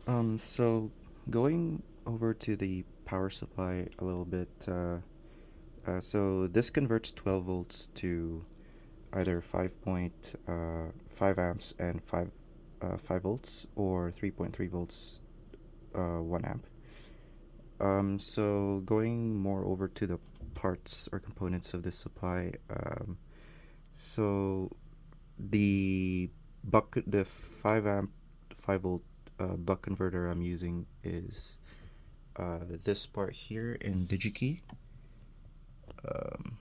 So going over to the power supply a little bit, so this converts 12 volts to either 5.5 amps and 5 volts, or 3.3 volts, 1 amp. So going more over to the parts or components of this supply, so the 5 amp 5 volt buck converter I'm using is this part here in DigiKey. Um,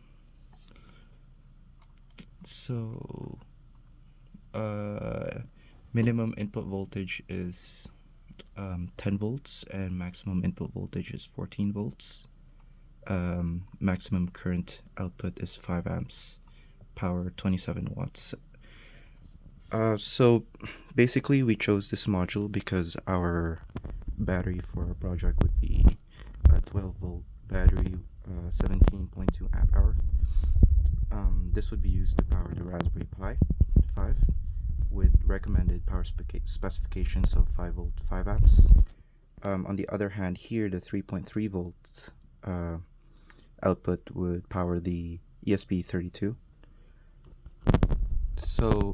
so minimum input voltage is 10 volts and maximum input voltage is 14 volts. Maximum current output is 5 amps, power 27 watts. So basically we chose this module because our battery for our project would be a 12 volt battery, 17.2 amp hour. This would be used to power the Raspberry Pi 5 with recommended power specifications of 5 volt 5 amps. On the other hand, here the 3.3 volt output would power the ESP32. So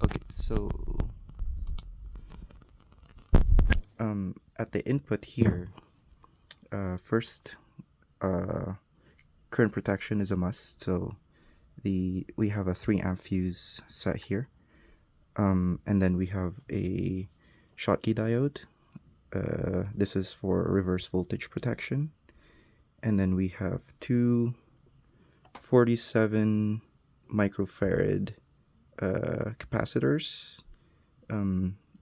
okay, so at the input here, first, current protection is a must. So we have a 3 amp fuse set here, and then we have a Schottky diode. This is for reverse voltage protection, and then we have two 47 microfarad capacitors.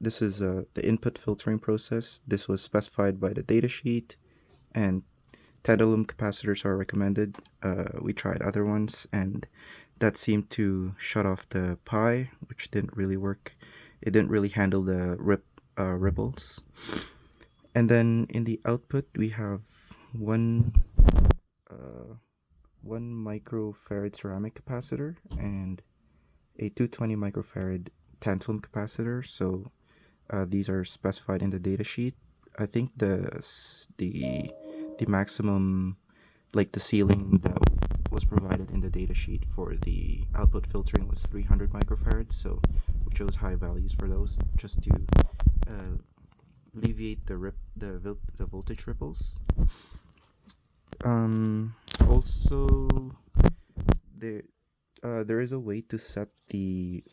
This is the input filtering process. This was specified by the datasheet, and tantalum capacitors are recommended. We tried other ones, and that seemed to shut off the Pi, which didn't really work. It didn't really handle the ripples. And then in the output, we have one 1 microfarad ceramic capacitor and a 220 microfarad tantalum capacitor. So these are specified in the datasheet. I think the maximum, like the ceiling that was provided in the datasheet for the output filtering was 300 microfarads. So we chose high values for those just to alleviate the voltage ripples. Also, there is a way to set the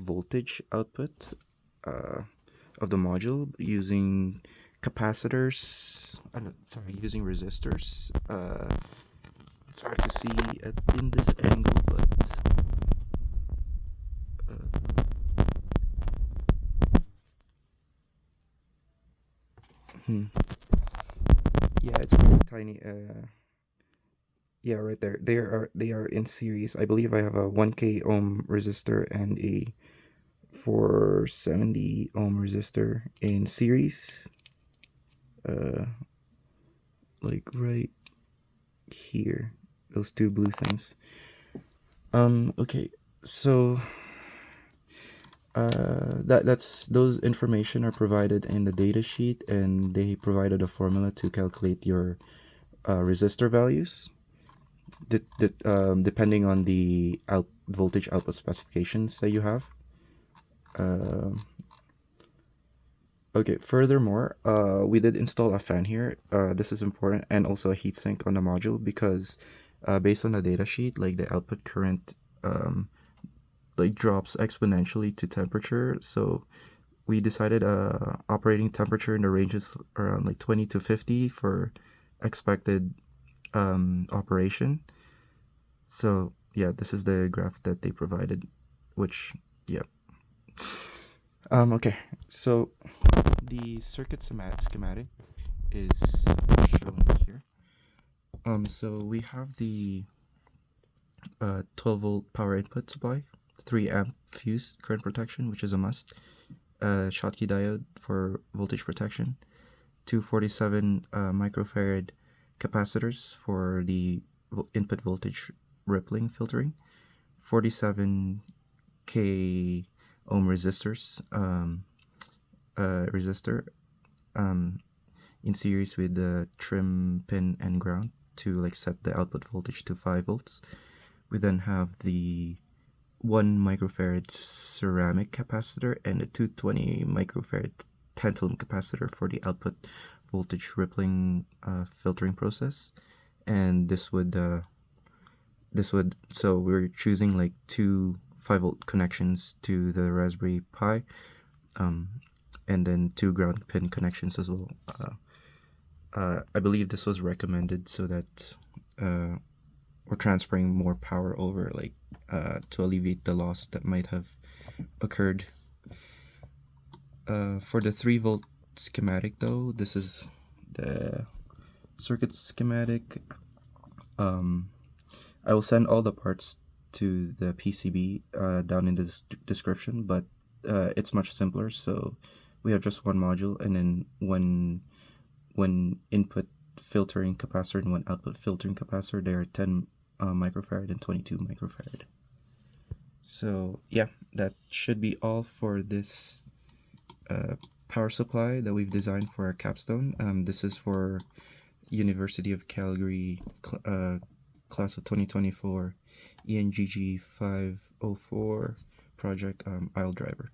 voltage output of the module using capacitors. Using resistors. It's hard to see in this angle, but yeah, it's very tiny. Yeah, right there. They are in series. I believe I have a 1K ohm resistor and a 470 ohm resistor in series. Like right here, those two blue things. Okay, so that's those information are provided in the data sheet, and they provided a formula to calculate your resistor values, depending on the voltage output specifications that you have. Okay, furthermore, we did install a fan here. This is important, and also a heatsink on the module, because based on the datasheet, like the output current like drops exponentially to temperature. So we decided operating temperature in the ranges around like 20 to 50 for expected operation. So yeah, this is the graph that they provided, which yeah. Okay, so the circuit schematic is shown here. So we have the 12 volt power input supply, 3 amp fuse current protection, which is a must, Schottky diode for voltage protection, 247 microfarad capacitors for the input voltage rippling filtering, 47K ohm resistor in series with the trim pin and ground to like set the output voltage to 5 volts. We then have the 1 microfarad ceramic capacitor and a 220 microfarad tantalum capacitor for the output voltage rippling filtering process. And so we're choosing like two 5-volt connections to the Raspberry Pi, and then two ground pin connections as well. I believe this was recommended so that we're transferring more power over, like to alleviate the loss that might have occurred. For the 3-volt schematic though, this is the circuit schematic. I will send all the parts to the PCB down in the description, but it's much simpler. So we have just one module, and then one input filtering capacitor and one output filtering capacitor. They are 10 microfarad and 22 microfarad. So yeah, that should be all for this power supply that we've designed for our capstone. This is for University of Calgary class of 2024 ENGG 504 project aisle driver.